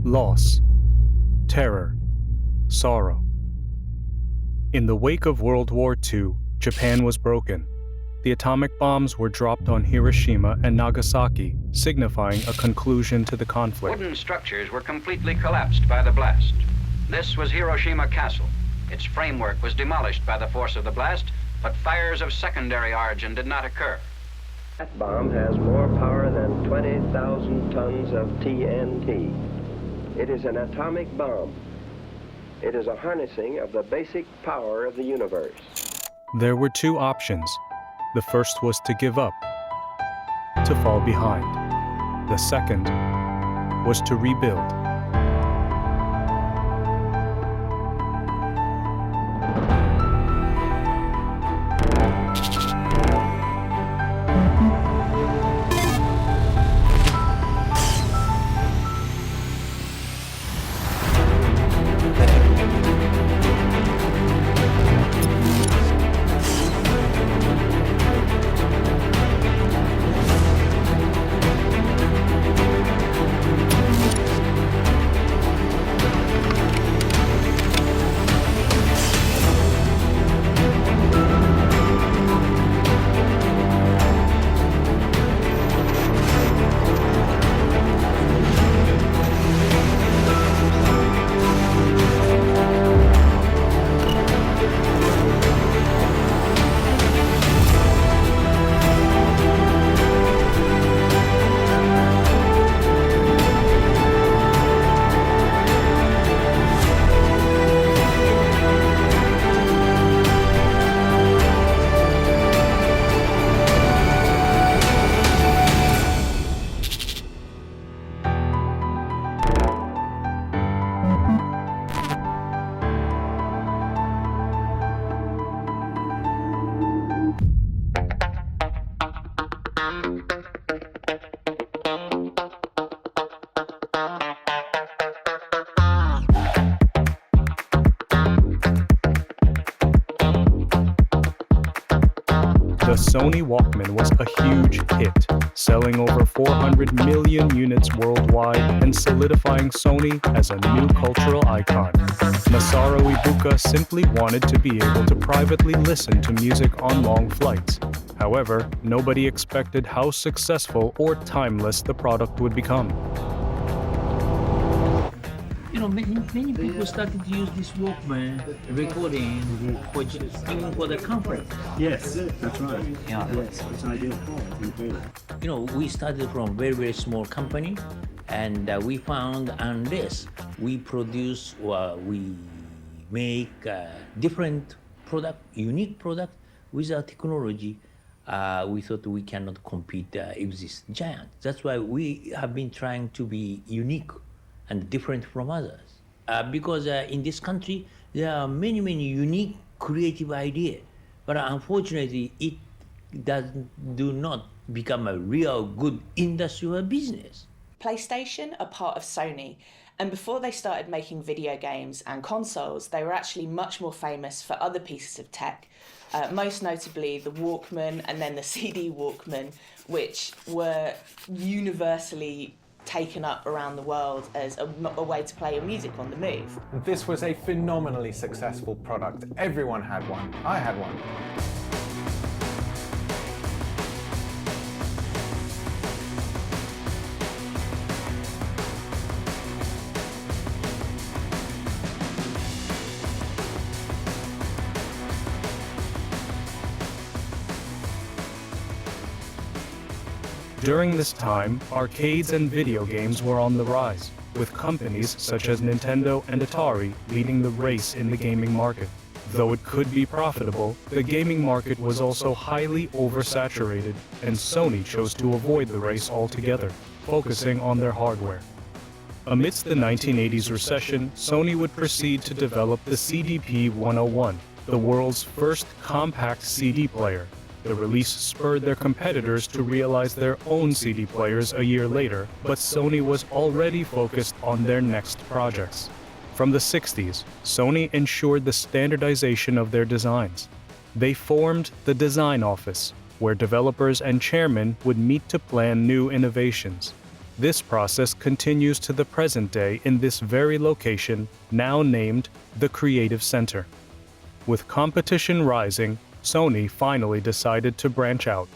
loss, terror, sorrow. In the wake of World War II, Japan was broken. The atomic bombs were dropped on Hiroshima and Nagasaki, signifying a conclusion to the conflict. Wooden structures were completely collapsed by the blast. This was Hiroshima Castle. Its framework was demolished by the force of the blast, but fires of secondary origin did not occur. That bomb has more power than 20,000 tons of TNT. It is an atomic bomb. It is a harnessing of the basic power of the universe. There were two options. The first was to give up, to fall behind. The second was to rebuild. The Sony Walkman was a huge hit, selling over 400 million units worldwide and solidifying Sony as a new cultural icon. Masaru Ibuka simply wanted to be able to privately listen to music on long flights. However, nobody expected how successful or timeless the product would become. You know, many people started to use this Walkman recording, which even for the conference. Yes, that's right. Yeah. Yes, it's ideal. You know, we started from very small company, and we found unless we produce or we make different product, unique product with our technology, we thought we cannot compete with this giant. That's why we have been trying to be unique and different from others. Because in this country, there are many unique creative ideas, but unfortunately, it do not become a real good industrial business. PlayStation are part of Sony, and before they started making video games and consoles, they were actually much more famous for other pieces of tech, most notably the Walkman and then the CD Walkman, which were universally taken up around the world as a way to play your music on the move. This was a phenomenally successful product. Everyone had one. I had one. During this time, arcades and video games were on the rise, with companies such as Nintendo and Atari leading the race in the gaming market. Though it could be profitable, the gaming market was also highly oversaturated, and Sony chose to avoid the race altogether, focusing on their hardware. Amidst the 1980s recession, Sony would proceed to develop the CDP-101, the world's first compact CD player. The release spurred their competitors to realize their own CD players a year later, but Sony was already focused on their next projects. From the 60s, Sony ensured the standardization of their designs. They formed the Design Office, where developers and chairmen would meet to plan new innovations. This process continues to the present day in this very location, now named the Creative Center. With competition rising, Sony finally decided to branch out.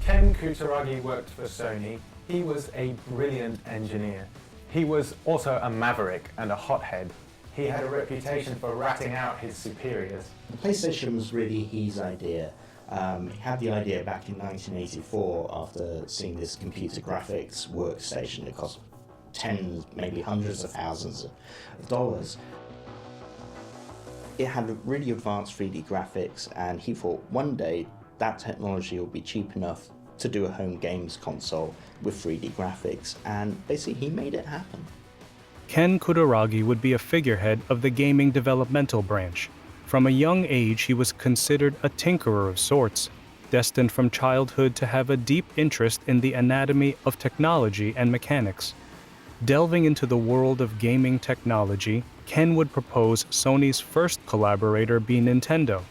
Ken Kutaragi worked for Sony. He was a brilliant engineer. He was also a maverick and a hothead. He had a reputation for ratting out his superiors. The PlayStation was really his idea. He had the idea back in 1984 after seeing this computer graphics workstation that cost tens, maybe hundreds of thousands of dollars. It had really advanced 3D graphics, and he thought one day that technology will be cheap enough to do a home games console with 3D graphics, and basically he made it happen. Ken Kutaragi would be a figurehead of the gaming developmental branch. From a young age, he was considered a tinkerer of sorts, destined from childhood to have a deep interest in the anatomy of technology and mechanics. Delving into the world of gaming technology, Ken would propose Sony's first collaborator be Nintendo,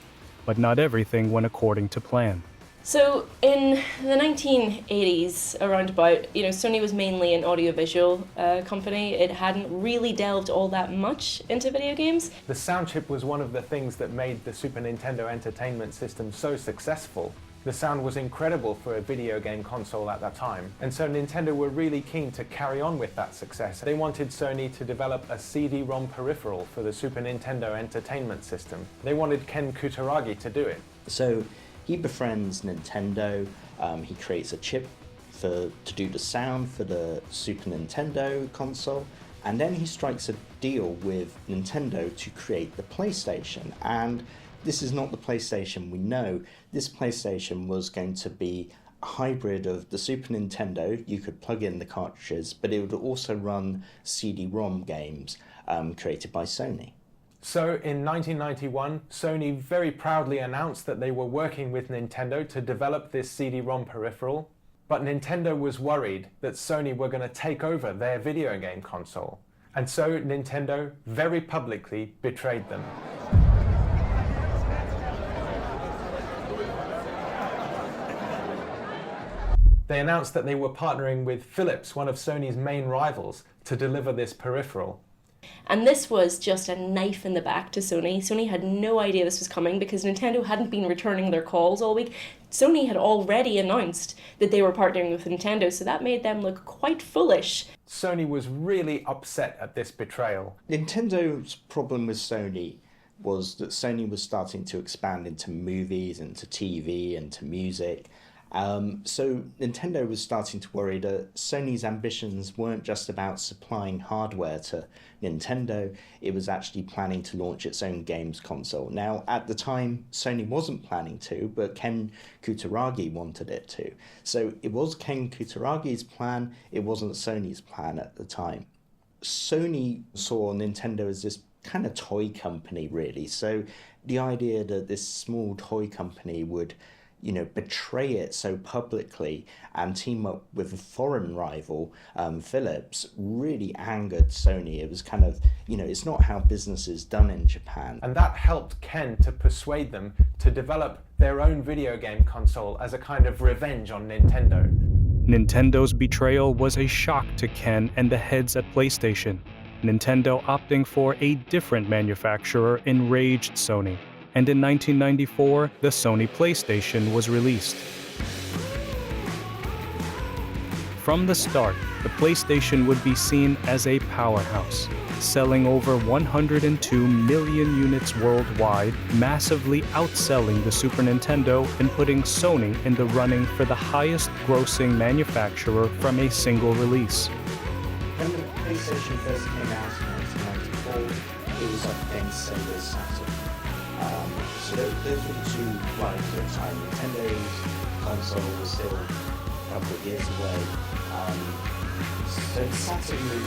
but not everything went according to plan. So in the 1980s, around about, Sony was mainly an audiovisual company. It hadn't really delved all that much into video games. The sound chip was one of the things that made the Super Nintendo Entertainment System so successful. The sound was incredible for a video game console at that time, and so Nintendo were really keen to carry on with that success. They wanted Sony to develop a CD-ROM peripheral for the Super Nintendo Entertainment System. They wanted Ken Kutaragi to do it. So he befriends Nintendo, he creates a chip to do the sound for the Super Nintendo console, and then he strikes a deal with Nintendo to create the PlayStation. And this is not the PlayStation we know. This PlayStation was going to be a hybrid of the Super Nintendo. You could plug in the cartridges, but it would also run CD-ROM games created by Sony. So in 1991, Sony very proudly announced that they were working with Nintendo to develop this CD-ROM peripheral, but Nintendo was worried that Sony were going to take over their video game console. And so Nintendo very publicly betrayed them. They announced that they were partnering with Philips, one of Sony's main rivals, to deliver this peripheral. And this was just a knife in the back to Sony. Sony had no idea this was coming because Nintendo hadn't been returning their calls all week. Sony had already announced that they were partnering with Nintendo, so that made them look quite foolish. Sony was really upset at this betrayal. Nintendo's problem with Sony was that Sony was starting to expand into movies, into TV, into music. So Nintendo was starting to worry that Sony's ambitions weren't just about supplying hardware to Nintendo, it was actually planning to launch its own games console. Now, at the time, Sony wasn't planning to, but Ken Kutaragi wanted it to. So it was Ken Kutaragi's plan, it wasn't Sony's plan at the time. Sony saw Nintendo as this kind of toy company, really. So the idea that this small toy company would betray it so publicly and team up with a foreign rival, Philips, really angered Sony. It was kind of, it's not how business is done in Japan. And that helped Ken to persuade them to develop their own video game console as a kind of revenge on Nintendo. Nintendo's betrayal was a shock to Ken and the heads at PlayStation. Nintendo opting for a different manufacturer enraged Sony. And in 1994, the Sony PlayStation was released. From the start, the PlayStation would be seen as a powerhouse, selling over 102 million units worldwide, massively outselling the Super Nintendo and putting Sony in the running for the highest-grossing manufacturer from a single release. When the PlayStation first came out in 1994, it was up against Sega's Saturn. So those were the two rivals at the time. Nintendo's console was still a couple of years away. So Saturn was,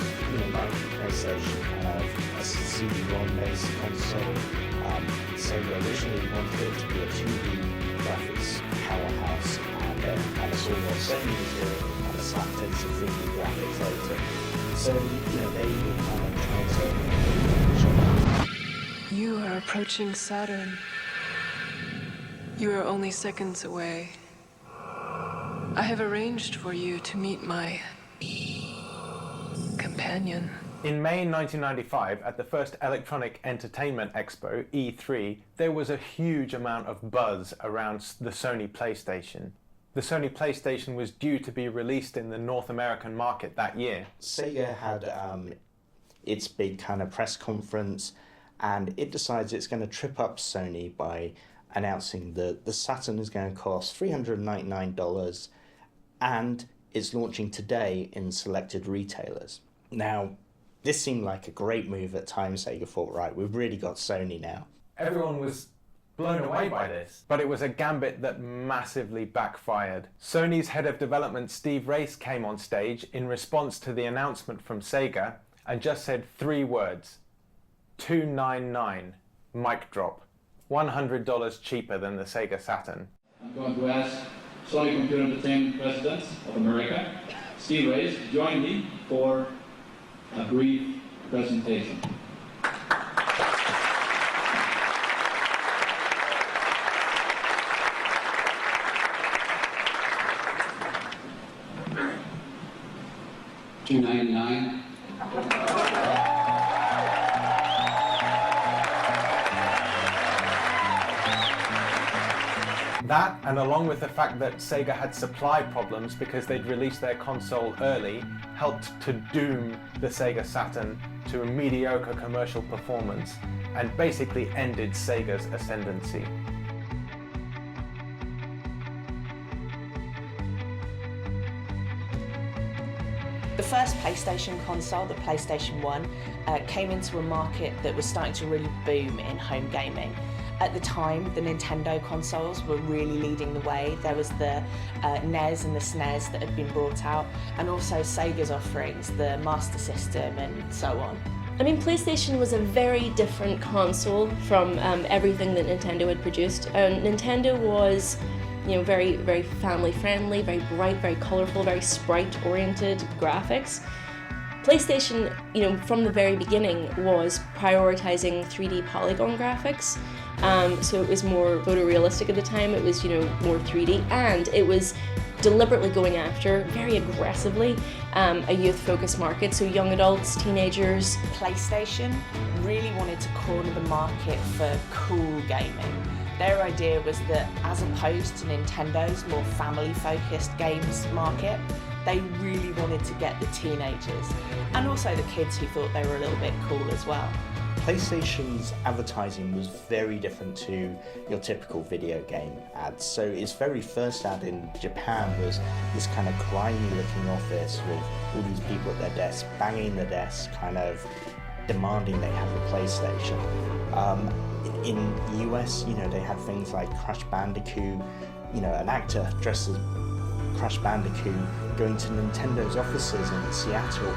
like PlayStation, kind of a CD-ROM based console. Sega originally wanted it to be a 2D graphics powerhouse, and saw what Sony was doing and slapped in some 3D graphics later. So, they were kind of trying to. You are approaching Saturn. You are only seconds away. I have arranged for you to meet my companion. In May 1995, at the first Electronic Entertainment Expo, E3, there was a huge amount of buzz around the Sony PlayStation. The Sony PlayStation was due to be released in the North American market that year. Sega had its big kind of press conference, and it decides it's going to trip up Sony by announcing that the Saturn is going to cost $399 and it's launching today in selected retailers. Now, this seemed like a great move at times. Sega thought, right, we've really got Sony now. Everyone was blown away by this, but it was a gambit that massively backfired. Sony's head of development, Steve Race, came on stage in response to the announcement from Sega and just said 3 words: $299, mic drop. $100 cheaper than the Sega Saturn. I'm going to ask Sony Computer Entertainment President of America, Steve Race, to join me for a brief presentation. $299. That, and along with the fact that Sega had supply problems because they'd released their console early, helped to doom the Sega Saturn to a mediocre commercial performance and basically ended Sega's ascendancy. The first PlayStation console, the PlayStation 1, came into a market that was starting to really boom in home gaming. At the time, the Nintendo consoles were really leading the way. There was the NES and the SNES that had been brought out, and also Sega's offerings, the Master System and so on. I mean, PlayStation was a very different console from everything that Nintendo had produced. Nintendo was, you know, very, very family friendly, very bright, very colourful, very sprite-oriented graphics. PlayStation, you know, from the very beginning was prioritising 3D polygon graphics. So it was more photorealistic at the time, it was, you know, more 3D, and it was deliberately going after, very aggressively, a youth-focused market, so young adults, teenagers. PlayStation really wanted to corner the market for cool gaming. Their idea was that, as opposed to Nintendo's more family-focused games market, they really wanted to get the teenagers, and also the kids who thought they were a little bit cool as well. PlayStation's advertising was very different to your typical video game ads. So its very first ad in Japan was this kind of grimy looking office with all these people at their desks, banging the desk, kind of demanding they have a PlayStation. In the US, you know, they had things like Crash Bandicoot, you know, an actor dressed as Crash Bandicoot going to Nintendo's offices in Seattle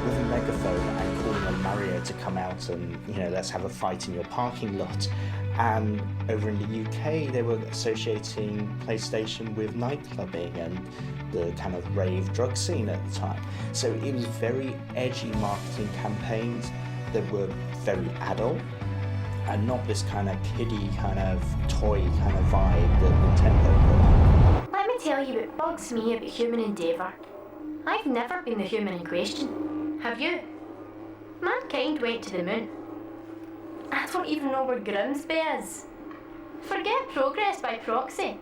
with a megaphone and calling on Mario to come out and, you know, let's have a fight in your parking lot. And over in the UK, they were associating PlayStation with nightclubbing and the kind of rave drug scene at the time. So it was very edgy marketing campaigns that were very adult and not this kind of kiddie kind of toy kind of vibe that Nintendo put. Let me tell you what bugs me about human endeavour. I've never been the human in question. Have you? Mankind went to the moon. I don't even know where Grimsby is. Forget progress by proxy.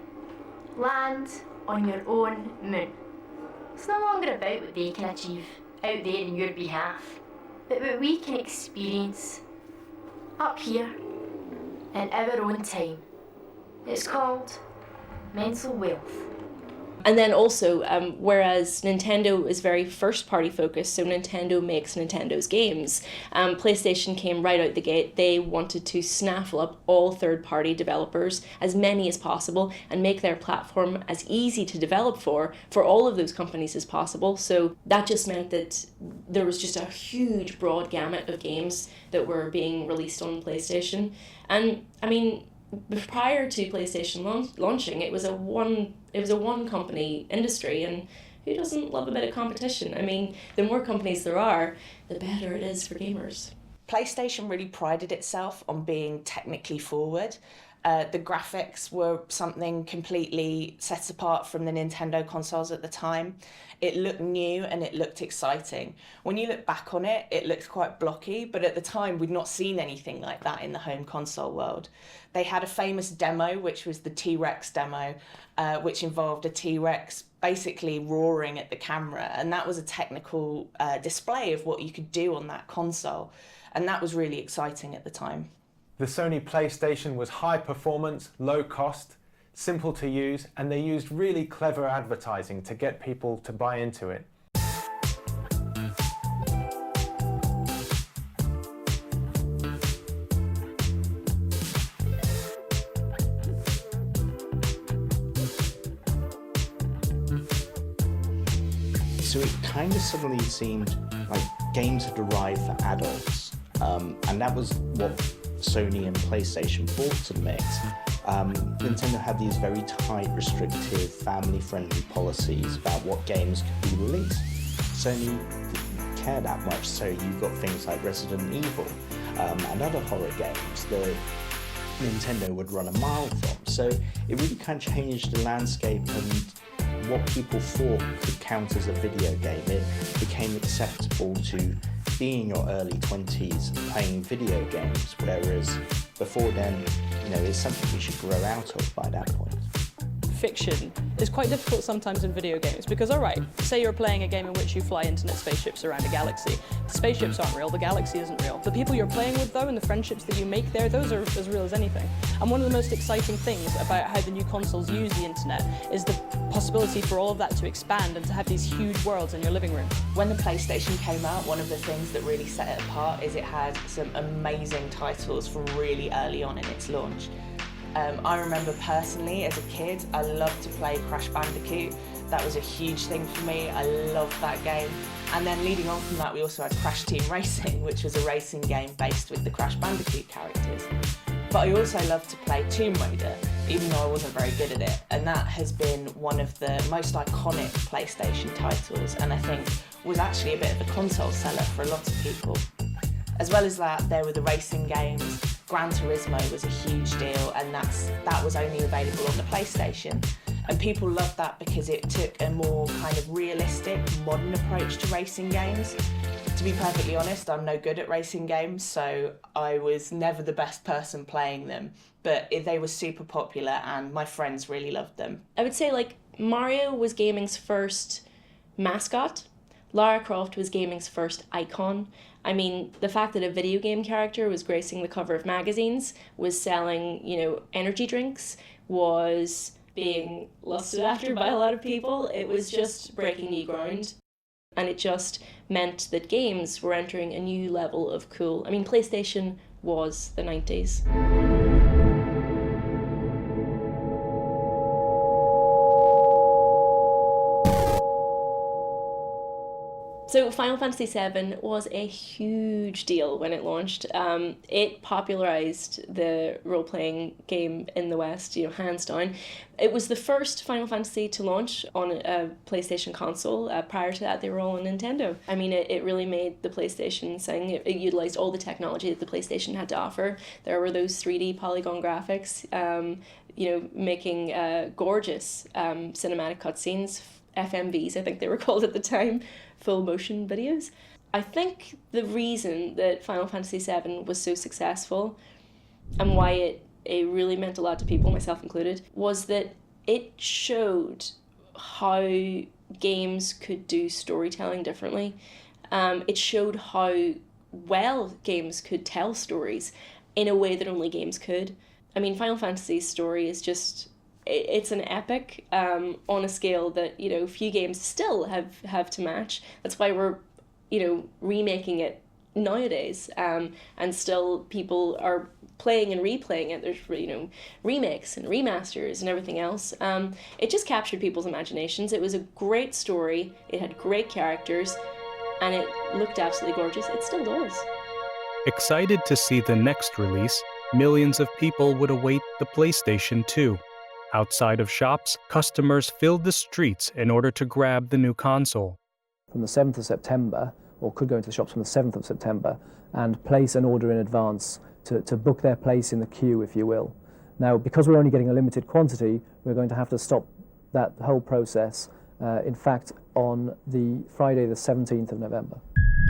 Land on your own moon. It's no longer about what they can achieve out there in your behalf, but what we can experience up here in our own time. It's called mental wealth. And then also, whereas Nintendo is very first-party focused, so Nintendo makes Nintendo's games, PlayStation came right out the gate. They wanted to snaffle up all third-party developers, as many as possible, and make their platform as easy to develop for all of those companies as possible. So that just meant that there was just a huge, broad gamut of games that were being released on PlayStation. And, I mean, prior to PlayStation launching, it was a one company industry, and who doesn't love a bit of competition? I mean, the more companies there are, the better it is for gamers. PlayStation really prided itself on being technically forward. The graphics were something completely set apart from the Nintendo consoles at the time. It looked new and it looked exciting. When you look back on it, it looked quite blocky, but at the time we'd not seen anything like that in the home console world. They had a famous demo, which was the T-Rex demo, which involved a T-Rex basically roaring at the camera, and that was a technical display of what you could do on that console, and that was really exciting at the time. The Sony PlayStation was high performance, low cost, simple to use, and they used really clever advertising to get people to buy into it. So it kind of suddenly seemed like games had arrived for adults, and that was what Sony and PlayStation brought to the mix. Nintendo had these very tight, restrictive, family-friendly policies about what games could be released. Sony didn't care that much, so you got things like Resident Evil and other horror games that Nintendo would run a mile from. So it really kind of changed the landscape and what people thought could count as a video game. It became acceptable to be in your early 20s playing video games, whereas before then, it's something you should grow out of by that point. Fiction is quite difficult sometimes in video games because, all right, say you're playing a game in which you fly internet spaceships around a galaxy. The spaceships aren't real, the galaxy isn't real. The people you're playing with, though, and the friendships that you make there, those are as real as anything. And one of the most exciting things about how the new consoles use the internet is the possibility for all of that to expand and to have these huge worlds in your living room. When the PlayStation came out, one of the things that really set it apart is it had some amazing titles from really early on in its launch. I remember personally, as a kid, I loved to play Crash Bandicoot. That was a huge thing for me. I loved that game. And then leading on from that, we also had Crash Team Racing, which was a racing game based with the Crash Bandicoot characters. But I also loved to play Tomb Raider, even though I wasn't very good at it. And that has been one of the most iconic PlayStation titles, and I think was actually a bit of a console seller for a lot of people. As well as that, there were the racing games. Gran Turismo was a huge deal, and that was only available on the PlayStation. And people loved that because it took a more kind of realistic, modern approach to racing games. To be perfectly honest, I'm no good at racing games, so I was never the best person playing them. But they were super popular, and my friends really loved them. I would say, Mario was gaming's first mascot. Lara Croft was gaming's first icon. I mean, the fact that a video game character was gracing the cover of magazines, was selling, energy drinks, was being lusted after by a lot of people, it was just breaking new ground. And it just meant that games were entering a new level of cool. I mean, PlayStation was the 90s. So Final Fantasy VII was a huge deal when it launched. It popularized the role-playing game in the West, hands down. It was the first Final Fantasy to launch on a PlayStation console. Prior to that, they were all on Nintendo. I mean, it really made the PlayStation sing. It utilized all the technology that the PlayStation had to offer. There were those 3D polygon graphics, making gorgeous cinematic cutscenes, FMVs, I think they were called at the time, full motion videos. I think the reason that Final Fantasy VII was so successful and why it really meant a lot to people, myself included, was that it showed how games could do storytelling differently. It showed how well games could tell stories in a way that only games could. I mean, Final Fantasy's story is just... It's an epic on a scale that, few games still have to match. That's why we're, remaking it nowadays. And still people are playing and replaying it. There's, remakes and remasters and everything else. It just captured people's imaginations. It was a great story. It had great characters. And it looked absolutely gorgeous. It still does. Excited to see the next release, millions of people would await the PlayStation 2. Outside of shops, customers filled the streets in order to grab the new console. From the 7th of September, or could go into the shops from the 7th of September, and place an order in advance to book their place in the queue, if you will. Now, because we're only getting a limited quantity, we're going to have to stop that whole process, in fact, on the Friday the 17th of November.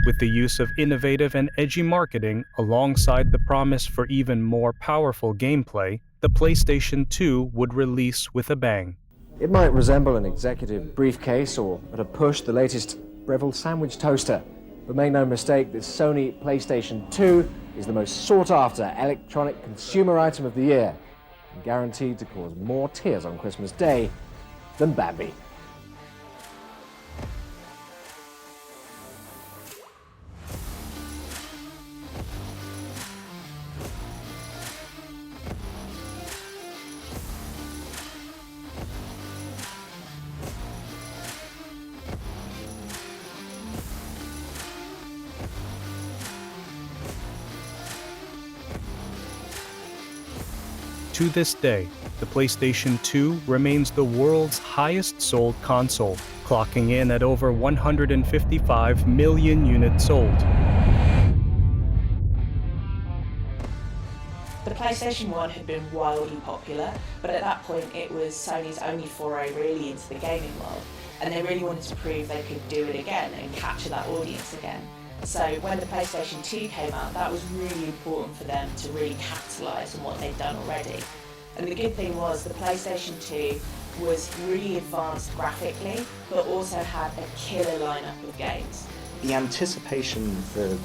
With the use of innovative and edgy marketing alongside the promise for even more powerful gameplay, the PlayStation 2 would release with a bang. It might resemble an executive briefcase or, at a push, the latest Breville sandwich toaster. But make no mistake, this Sony PlayStation 2 is the most sought-after electronic consumer item of the year, and guaranteed to cause more tears on Christmas Day than Bambi. To this day, the PlayStation 2 remains the world's highest sold console, clocking in at over 155 million units sold. The PlayStation 1 had been wildly popular, but at that point it was Sony's only foray really into the gaming world, and they really wanted to prove they could do it again and capture that audience again. So when the PlayStation 2 came out, that was really important for them to really capitalise on what they'd done already. And the good thing was the PlayStation 2 was really advanced graphically, but also had a killer lineup of games. The anticipation for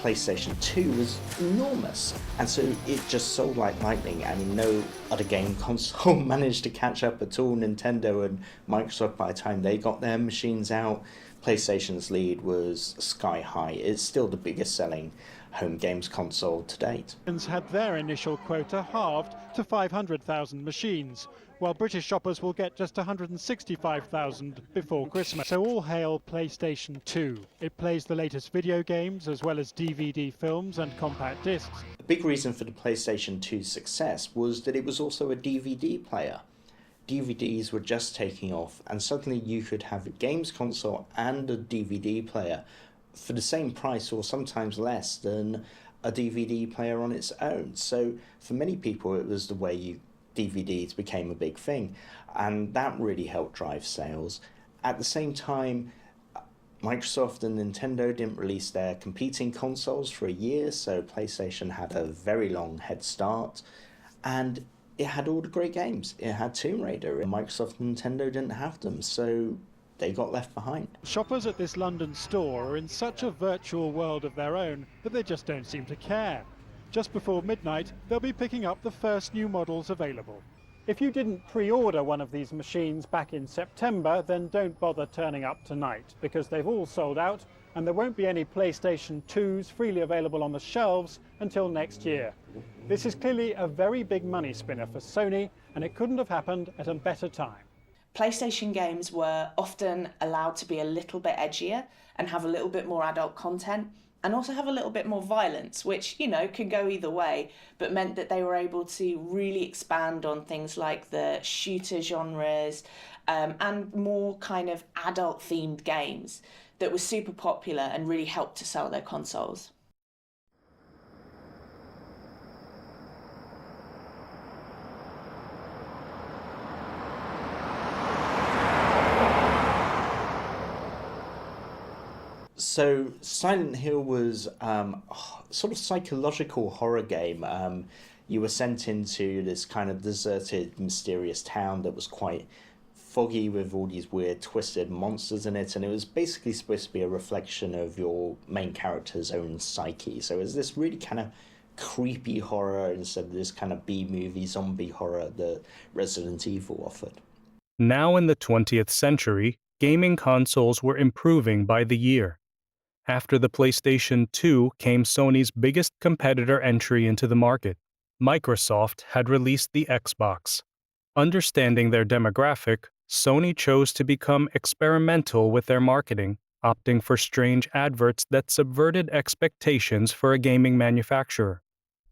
PlayStation 2 was enormous, and so it just sold like lightning. I mean, no other game console managed to catch up at all. Nintendo and Microsoft, by the time they got their machines out, PlayStation's lead was sky high. It's still the biggest selling home games console to date. Had their initial quota halved to 500,000 machines, while British shoppers will get just 165,000 before Christmas. So all hail PlayStation 2. It plays the latest video games as well as DVD films and compact discs. A big reason for the PlayStation 2's success was that it was also a DVD player. DVDs were just taking off, and suddenly you could have a games console and a DVD player for the same price or sometimes less than a DVD player on its own. So for many people it was the way DVDs became a big thing, and that really helped drive sales. At the same time, Microsoft and Nintendo didn't release their competing consoles for a year, so PlayStation had a very long head start, and it had all the great games. It had Tomb Raider, and Microsoft and Nintendo didn't have them, so they got left behind. Shoppers at this London store are in such a virtual world of their own that they just don't seem to care. Just before midnight, they'll be picking up the first new models available. If you didn't pre-order one of these machines back in September, then don't bother turning up tonight, because they've all sold out, and there won't be any PlayStation 2s freely available on the shelves until next year. This is clearly a very big money spinner for Sony, and it couldn't have happened at a better time. PlayStation games were often allowed to be a little bit edgier and have a little bit more adult content, and also have a little bit more violence, which, you know, could go either way, but meant that they were able to really expand on things like the shooter genres and more kind of adult-themed games that were super popular and really helped to sell their consoles. So Silent Hill was sort of psychological horror game. You were sent into this kind of deserted, mysterious town that was quite foggy with all these weird, twisted monsters in it, and it was basically supposed to be a reflection of your main character's own psyche. So it was this really kind of creepy horror instead of this kind of B-movie zombie horror that Resident Evil offered. Now in the 20th century, gaming consoles were improving by the year. After the PlayStation 2 came Sony's biggest competitor entry into the market. Microsoft had released the Xbox. Understanding their demographic, Sony chose to become experimental with their marketing, opting for strange adverts that subverted expectations for a gaming manufacturer.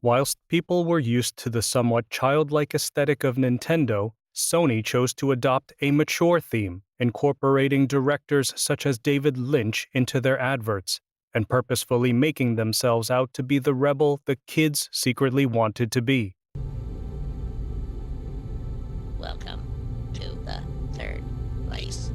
Whilst people were used to the somewhat childlike aesthetic of Nintendo, Sony chose to adopt a mature theme, incorporating directors such as David Lynch into their adverts, and purposefully making themselves out to be the rebel the kids secretly wanted to be. Welcome to the third place.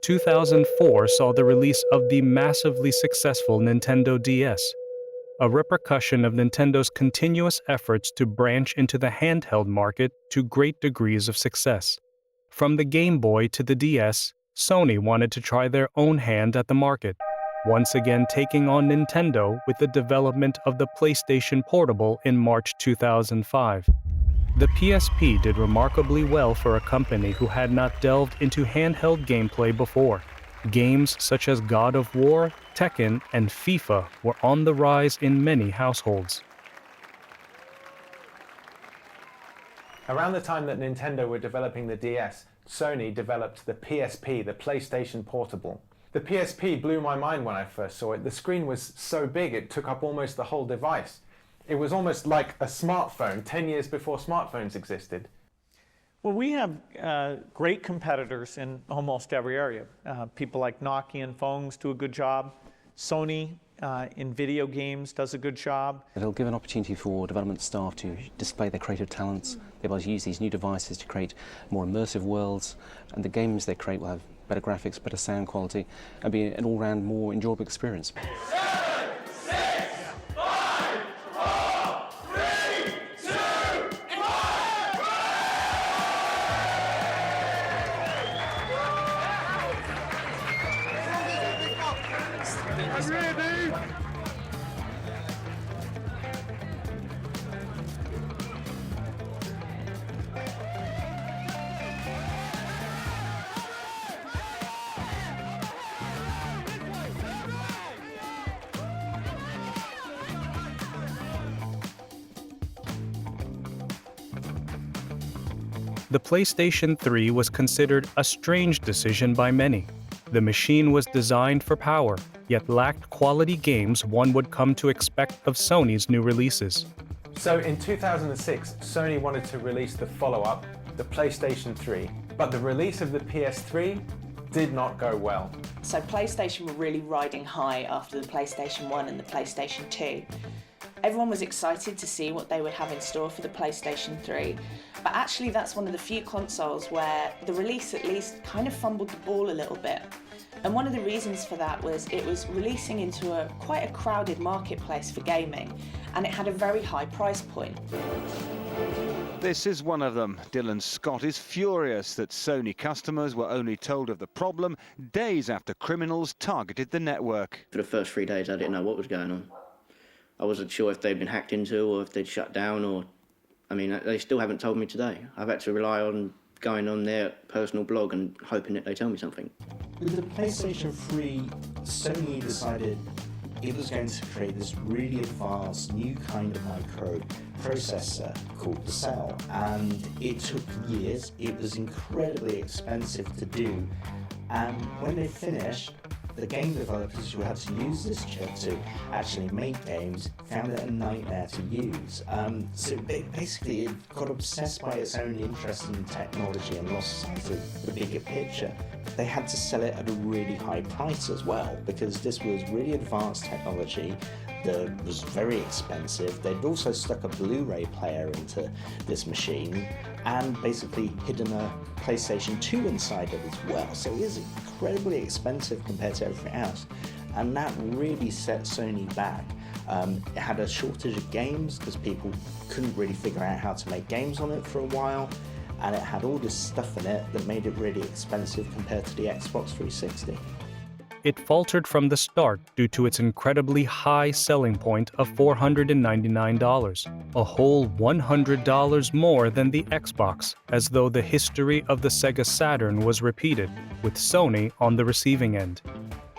2004 saw the release of the massively successful Nintendo DS, a repercussion of Nintendo's continuous efforts to branch into the handheld market to great degrees of success. From the Game Boy to the DS, Sony wanted to try their own hand at the market, once again taking on Nintendo with the development of the PlayStation Portable in March 2005. The PSP did remarkably well for a company who had not delved into handheld gameplay before. Games such as God of War, Tekken, and FIFA were on the rise in many households. Around the time that Nintendo were developing the DS, Sony developed the PSP, the PlayStation Portable. The PSP blew my mind when I first saw it. The screen was so big it took up almost the whole device. It was almost like a smartphone 10 years before smartphones existed. Well, we have great competitors in almost every area. People like Nokia and phones do a good job. Sony in video games does a good job. It'll give an opportunity for development staff to display their creative talents, be able to use these new devices to create more immersive worlds, and the games they create will have better graphics, better sound quality, and be an all-round more enjoyable experience. The PlayStation 3 was considered a strange decision by many. The machine was designed for power, yet lacked quality games one would come to expect of Sony's new releases. So in 2006, Sony wanted to release the follow-up, the PlayStation 3, but the release of the PS3 did not go well. So PlayStation were really riding high after the PlayStation 1 and the PlayStation 2. Everyone was excited to see what they would have in store for the PlayStation 3, but actually that's one of the few consoles where the release at least kind of fumbled the ball a little bit. And one of the reasons for that was it was releasing into quite a crowded marketplace for gaming, and it had a very high price point. This is one of them. Dylan Scott is furious that Sony customers were only told of the problem days after criminals targeted the network. For the first 3 days I didn't know what was going on. I wasn't sure if they'd been hacked into or if they'd shut down, or, I mean, they still haven't told me today. I've had to rely on going on their personal blog and hoping that they tell me something. With the PlayStation 3, Sony decided it was going to create this really advanced new kind of microprocessor called the Cell, and it took years. It was incredibly expensive to do, and when they finished, the game developers who had to use this chip to actually make games found it a nightmare to use. So basically it got obsessed by its own interest in technology and lost sight of the bigger picture. They had to sell it at a really high price as well, because this was really advanced technology that was very expensive. They'd also stuck a Blu-ray player into this machine and basically hidden a PlayStation 2 inside it as well. So it is incredibly expensive compared to everything else. And that really set Sony back. It had a shortage of games because people couldn't really figure out how to make games on it for a while. And it had all this stuff in it that made it really expensive compared to the Xbox 360. It faltered from the start due to its incredibly high selling point of $499, a whole $100 more than the Xbox, as though the history of the Sega Saturn was repeated, with Sony on the receiving end.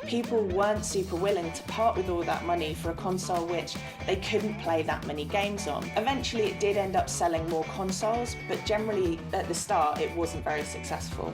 People weren't super willing to part with all that money for a console which they couldn't play that many games on. Eventually it did end up selling more consoles, but generally at the start it wasn't very successful.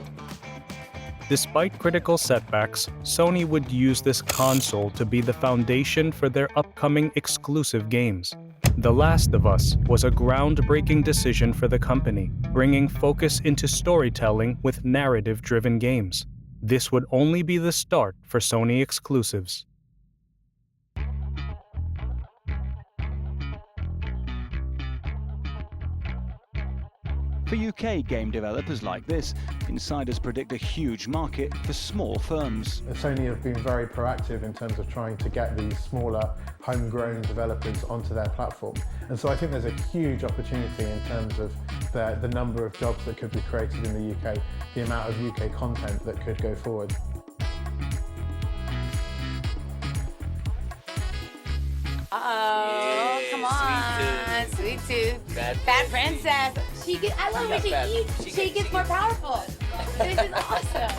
Despite critical setbacks, Sony would use this console to be the foundation for their upcoming exclusive games. The Last of Us was a groundbreaking decision for the company, bringing focus into storytelling with narrative-driven games. This would only be the start for Sony exclusives. For UK game developers like this, insiders predict a huge market for small firms. Sony have been very proactive in terms of trying to get these smaller homegrown developers onto their platform. And so I think there's a huge opportunity in terms of the number of jobs that could be created in the UK, the amount of UK content that could go forward. Uh-oh, come on, sweet tooth. Bad princess. I love when she gets more powerful. This is awesome.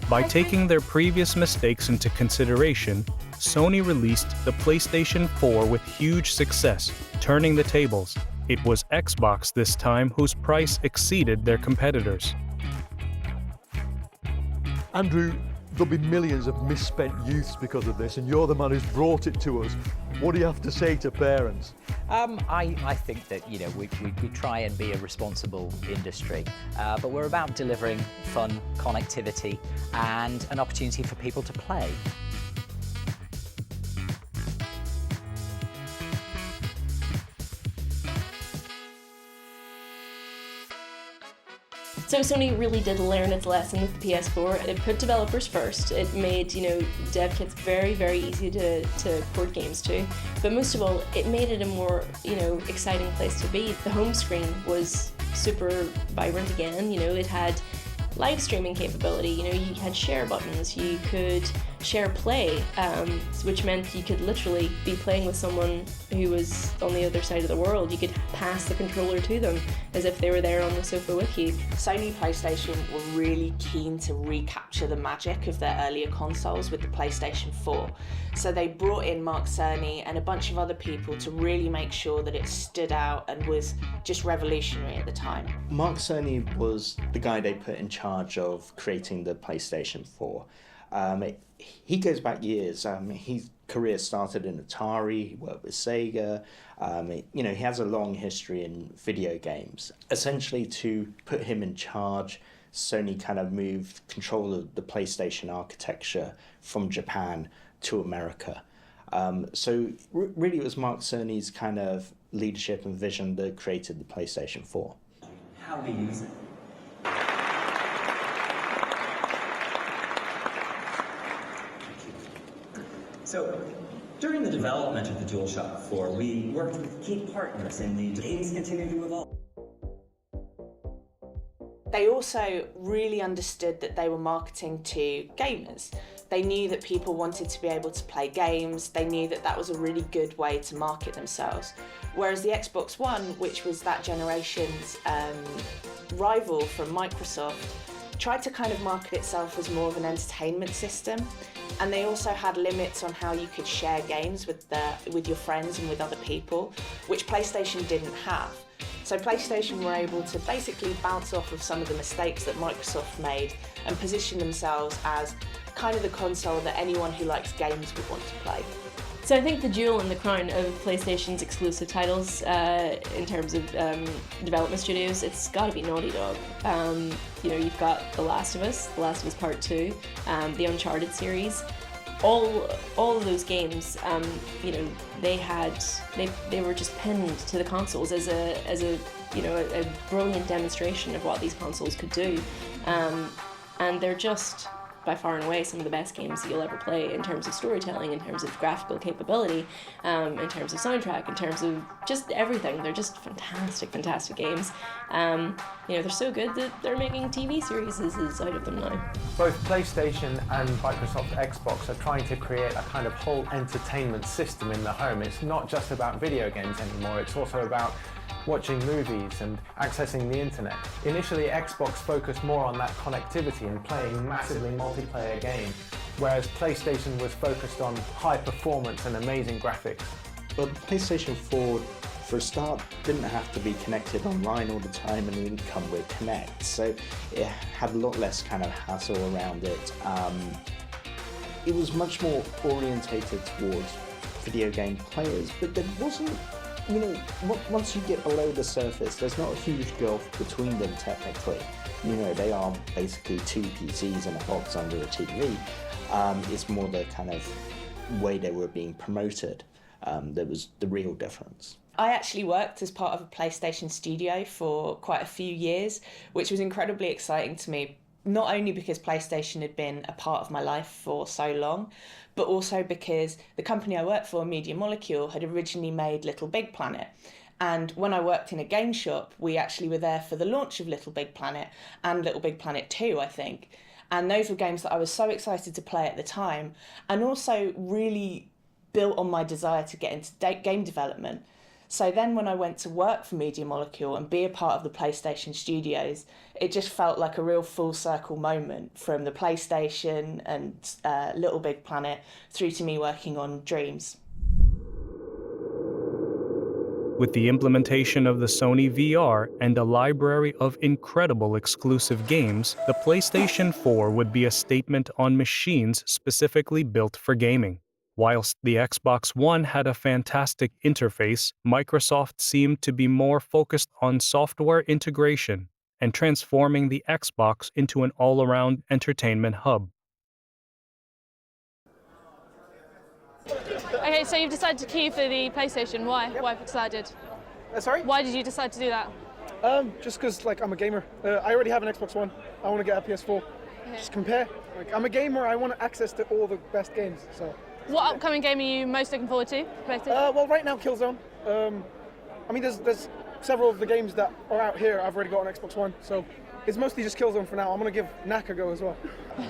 By taking their previous mistakes into consideration, Sony released the PlayStation 4 with huge success, turning the tables. It was Xbox this time whose price exceeded their competitors. Andrew, there'll be millions of misspent youths because of this, and you're the man who's brought it to us. What do you have to say to parents? I think that, you know, we try and be a responsible industry, but we're about delivering fun, connectivity, and an opportunity for people to play. So Sony really did learn its lesson with the PS4. It put developers first. It made, you know, dev kits very, very easy to port games to. But most of all, it made it a more, you know, exciting place to be. The home screen was super vibrant again. You know, it had live streaming capability. You know, you had share buttons. You could share play, which meant you could literally be playing with someone who was on the other side of the world. You could pass the controller to them as if they were there on the sofa with you. Sony PlayStation were really keen to recapture the magic of their earlier consoles with the PlayStation 4. So they brought in Mark Cerny and a bunch of other people to really make sure that it stood out and was just revolutionary at the time. Mark Cerny was the guy they put in charge of creating the PlayStation 4. He goes back years. His career started in Atari, he worked with Sega. You know, he has a long history in video games. Essentially, to put him in charge, Sony kind of moved control of the PlayStation architecture from Japan to America. So really it was Mark Cerny's kind of leadership and vision that created the PlayStation 4. How we use it. So, during the development of the DualShock 4, we worked with key partners and the games continue to evolve. They also really understood that they were marketing to gamers. They knew that people wanted to be able to play games. They knew that that was a really good way to market themselves. Whereas the Xbox One, which was that generation's rival from Microsoft, tried to kind of market itself as more of an entertainment system. And they also had limits on how you could share games with your friends and with other people, which PlayStation didn't have. So PlayStation were able to basically bounce off of some of the mistakes that Microsoft made and position themselves as kind of the console that anyone who likes games would want to play. So I think the jewel in the crown of PlayStation's exclusive titles in terms of development studios, it's got to be Naughty Dog. You know, you've got The Last of Us Part 2, the Uncharted series. All of those games, you know, they were just pinned to the consoles as a you know, a brilliant demonstration of what these consoles could do, and they're just by far and away some of the best games that you'll ever play in terms of storytelling, in terms of graphical capability, in terms of soundtrack, in terms of just everything. They're just fantastic games. You know, they're so good that they're making TV series out of them now. Both PlayStation and Microsoft Xbox are trying to create a kind of whole entertainment system in the home. It's not just about video games anymore, it's also about watching movies and accessing the internet. Initially, Xbox focused more on that connectivity and playing massively multiplayer games, whereas PlayStation was focused on high performance and amazing graphics. But PlayStation 4, for a start, didn't have to be connected online all the time and didn't come with Kinect, so it had a lot less kind of hassle around it. It was much more orientated towards video game players, but there wasn't, you know, once you get below the surface, there's not a huge gulf between them technically. You know, they are basically two PCs in a box under a TV. It's more the kind of way they were being promoted that was the real difference. I actually worked as part of a PlayStation studio for quite a few years, which was incredibly exciting to me, not only because PlayStation had been a part of my life for so long, but also because the company I worked for, Media Molecule, had originally made Little Big Planet. And when I worked in a game shop, we actually were there for the launch of Little Big Planet and Little Big Planet 2, I think. And those were games that I was so excited to play at the time, and also really built on my desire to get into game development. So then when I went to work for Media Molecule and be a part of the PlayStation studios, it just felt like a real full circle moment, from the PlayStation and Little Big Planet through to me working on Dreams. With the implementation of the Sony VR and a library of incredible exclusive games, the PlayStation 4 would be a statement on machines specifically built for gaming. Whilst the Xbox One had a fantastic interface, Microsoft seemed to be more focused on software integration and transforming the Xbox into an all-around entertainment hub. Okay, so you've decided to key for the PlayStation. Why? Why have you decided? Sorry? Why did you decide to do that? Just because, like, I'm a gamer. I already have an Xbox One. I want to get a PS4. Okay. Just compare. Like, I'm a gamer. I want access to all the best games. So. What upcoming game are you most looking forward to? Well, right now, Killzone. I mean, there's several of the games that are out here I've already got on Xbox One. So it's mostly just Killzone for now. I'm going to give Knack a go as well.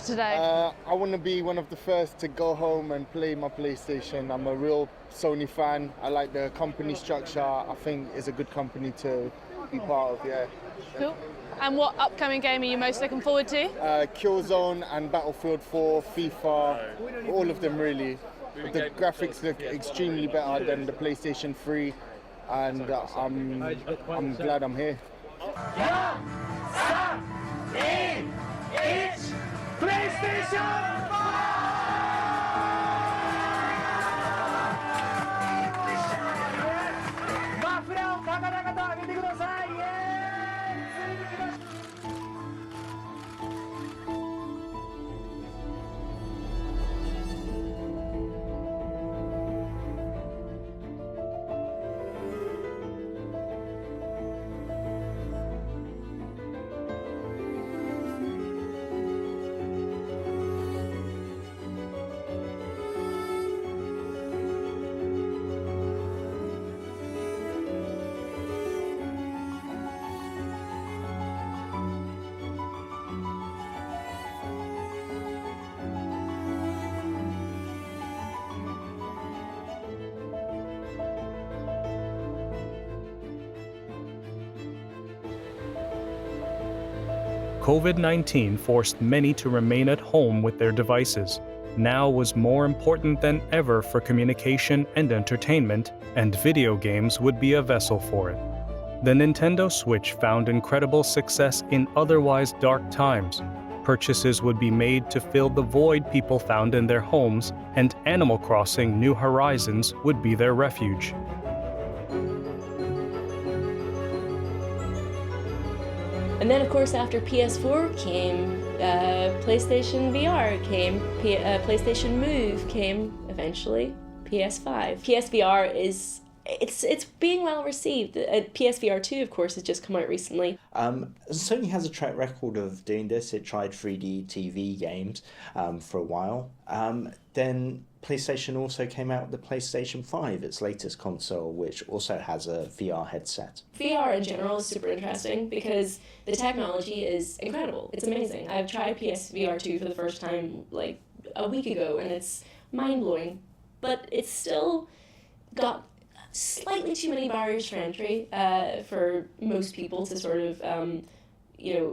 Today? I want to be one of the first to go home and play my PlayStation. I'm a real Sony fan. I like the company structure. I think it's a good company to be part of, yeah. Cool. And what upcoming game are you most looking forward to? Killzone and Battlefield 4, FIFA, all of them really. The graphics look extremely better than the PlayStation 3, and I'm glad I'm here. PlayStation 'COVID-19 forced many to remain at home with their devices. Now was more important than ever for communication and entertainment, and video games would be a vessel for it. The Nintendo Switch found incredible success in otherwise dark times. Purchases would be made to fill the void people found in their homes, and Animal Crossing: New Horizons would be their refuge. And then, of course, after PS4 came PlayStation VR, came PlayStation Move, came eventually PS5. PSVR is it's being well received. PSVR 2, of course, has just come out recently. Sony has a track record of doing this. It tried 3D TV games for a while. Then PlayStation also came out with the PlayStation 5, its latest console, which also has a VR headset. VR in general is super interesting because the technology is incredible. It's amazing. I've tried PSVR 2 for the first time like a week ago, and it's mind-blowing. But it's still got slightly too many barriers for entry for most people to sort of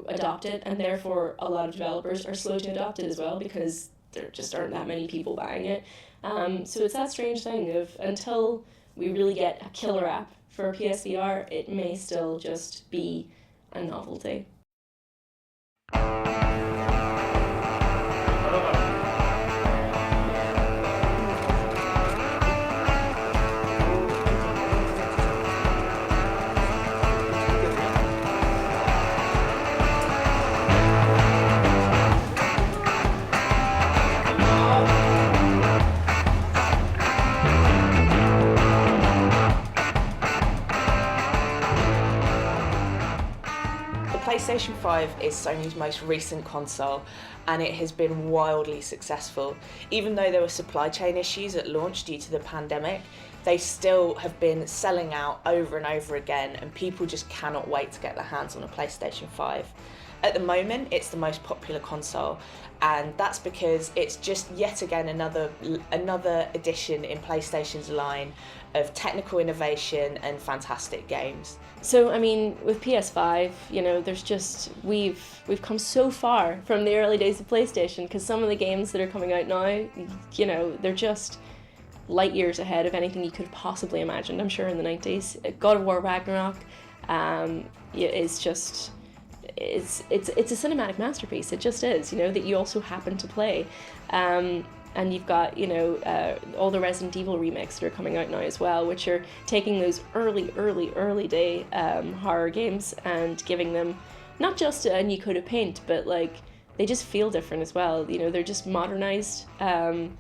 adopt it, and therefore a lot of developers are slow to adopt it as well because there just aren't that many people buying it. So it's that strange thing of until we really get a killer app for PSVR, it may still just be a novelty. PlayStation 5 is Sony's most recent console, and it has been wildly successful. Even though there were supply chain issues at launch due to the pandemic, they still have been selling out over and over again, and people just cannot wait to get their hands on a PlayStation 5. At the moment, it's the most popular console, and that's because it's just yet again another addition in PlayStation's line of technical innovation and fantastic games. So I mean, with PS5, you know, there's just we've come so far from the early days of PlayStation, because some of the games that are coming out now, you know, they're just light years ahead of anything you could have possibly imagined. I'm sure in the 90s, God of War Ragnarok is just. It's a cinematic masterpiece. It just is, you know, that you also happen to play. And you've got, you know, all the Resident Evil remakes that are coming out now as well, which are taking those early day horror games and giving them not just a new coat of paint, but like they just feel different as well. You know, they're just modernized in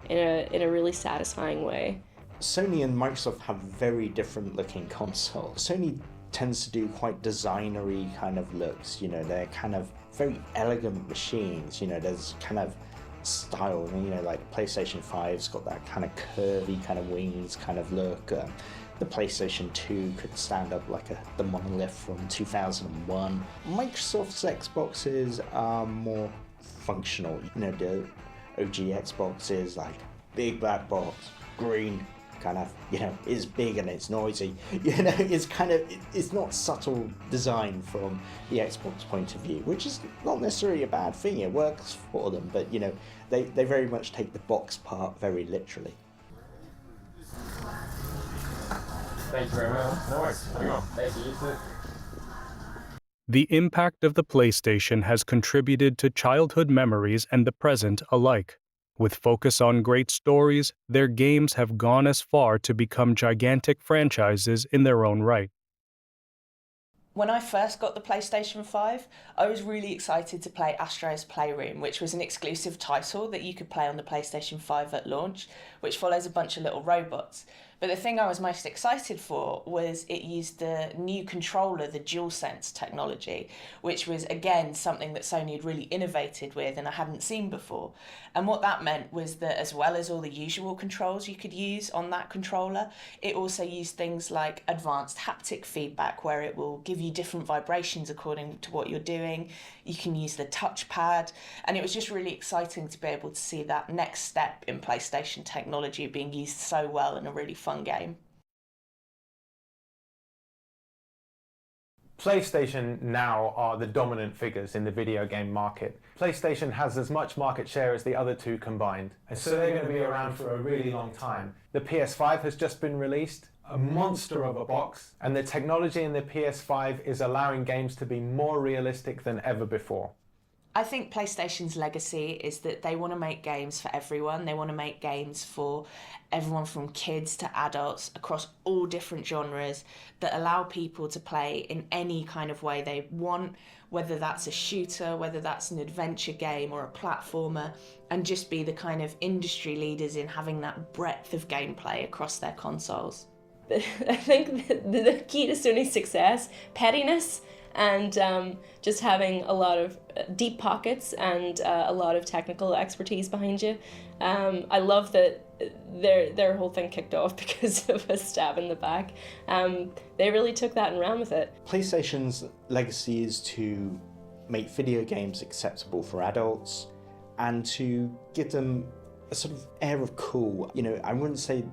a really satisfying way. Sony and Microsoft have very different looking consoles. Sony tends to do quite designery kind of looks, you know, they're kind of very elegant machines, you know, there's kind of style, you know, like PlayStation 5's got that kind of curvy kind of wings kind of look. The PlayStation 2 could stand up like the monolith from 2001. Microsoft's Xboxes are more functional, you know, the OG Xbox is like big black box, green, kind of, you know, it's big and it's noisy, you know, it's kind of, it's not subtle design from the Xbox point of view, which is not necessarily a bad thing, it works for them, but you know, they very much take the box part very literally. Thank you very much. No worries. Hang on. Thank you. The impact of the PlayStation has contributed to childhood memories and the present alike. With focus on great stories, their games have gone as far to become gigantic franchises in their own right. When I first got the PlayStation 5, I was really excited to play Astro's Playroom, which was an exclusive title that you could play on the PlayStation 5 at launch, which follows a bunch of little robots. But the thing I was most excited for was it used the new controller, the DualSense technology, which was, again, something that Sony had really innovated with and I hadn't seen before. And what that meant was that as well as all the usual controls you could use on that controller, it also used things like advanced haptic feedback, where it will give you different vibrations according to what you're doing. You can use the touchpad, and it was just really exciting to be able to see that next step in PlayStation technology being used so well in a really fun game. PlayStation now are the dominant figures in the video game market. PlayStation has as much market share as the other two combined, and so they're going to be around for a really long time. The PS5 has just been released, a monster of a box, and the technology in the PS5 is allowing games to be more realistic than ever before. I think PlayStation's legacy is that they want to make games for everyone. They want to make games for everyone from kids to adults across all different genres that allow people to play in any kind of way they want, whether that's a shooter, whether that's an adventure game or a platformer, and just be the kind of industry leaders in having that breadth of gameplay across their consoles. I think the key to Sony's success, pettiness, and just having a lot of deep pockets and a lot of technical expertise behind you. I love that their whole thing kicked off because of a stab in the back. They really took that and ran with it. PlayStation's legacy is to make video games acceptable for adults and to give them a sort of air of cool. You know, I wouldn't say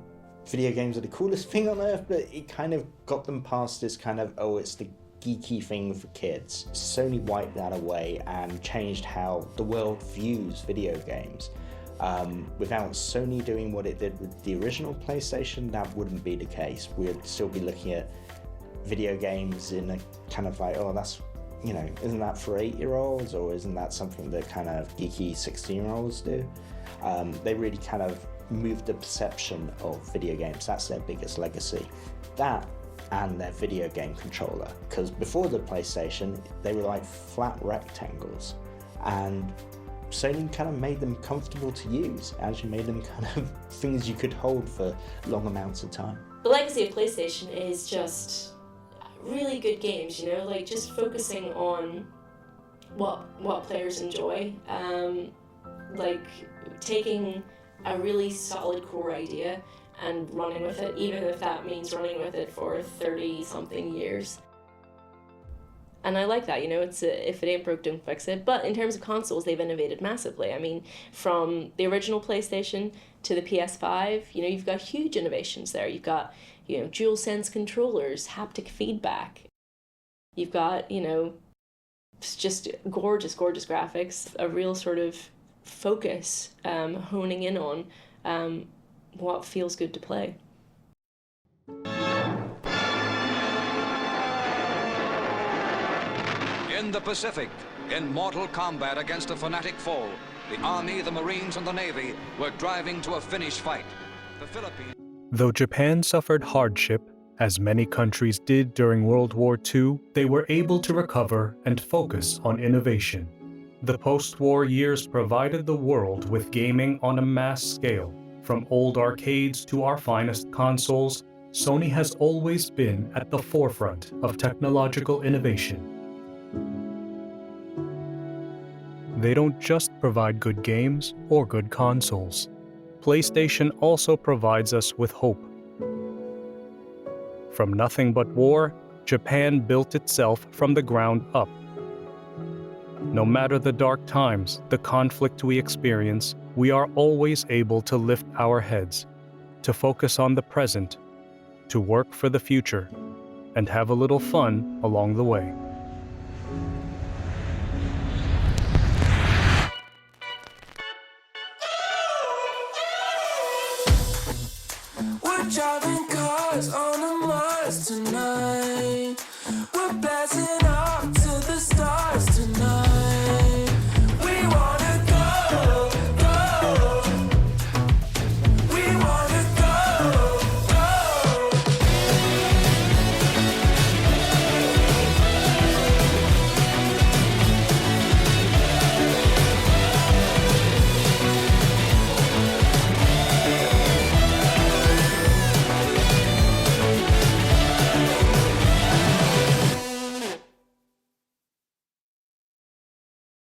video games are the coolest thing on earth, but it kind of got them past this kind of, oh, it's the geeky thing for kids. Sony wiped that away and changed how the world views video games. Without Sony doing what it did with the original PlayStation, that wouldn't be the case. We'd still be looking at video games in a kind of like, oh, that's, you know, isn't that for 8-year-olds, or isn't that something that kind of geeky 16-year-olds do? They really kind of moved the perception of video games. That's their biggest legacy. That and their video game controller, because before the PlayStation they were like flat rectangles, and Sony kind of made them comfortable to use, actually made them kind of things you could hold for long amounts of time. The legacy of PlayStation is just really good games, you know, like just focusing on what players enjoy, like taking a really solid core idea and running with it, even if that means running with it for 30-something years. And I like that, you know, it's if it ain't broke, don't fix it. But in terms of consoles, they've innovated massively. I mean, from the original PlayStation to the PS5, you know, you've got huge innovations there. You've got, you know, DualSense controllers, haptic feedback. You've got, you know, just gorgeous, gorgeous graphics, a real sort of focus, honing in on what feels good to play. In the Pacific, in mortal combat against a fanatic foe, the Army, the Marines, and the Navy were driving to a finish fight. The Philippines... Though Japan suffered hardship, as many countries did during World War II, they were able to recover and focus on innovation. The post-war years provided the world with gaming on a mass scale. From old arcades to our finest consoles, Sony has always been at the forefront of technological innovation. They don't just provide good games or good consoles. PlayStation also provides us with hope. From nothing but war, Japan built itself from the ground up. No matter the dark times, the conflict we experience, we are always able to lift our heads, to focus on the present, to work for the future, and have a little fun along the way. We're driving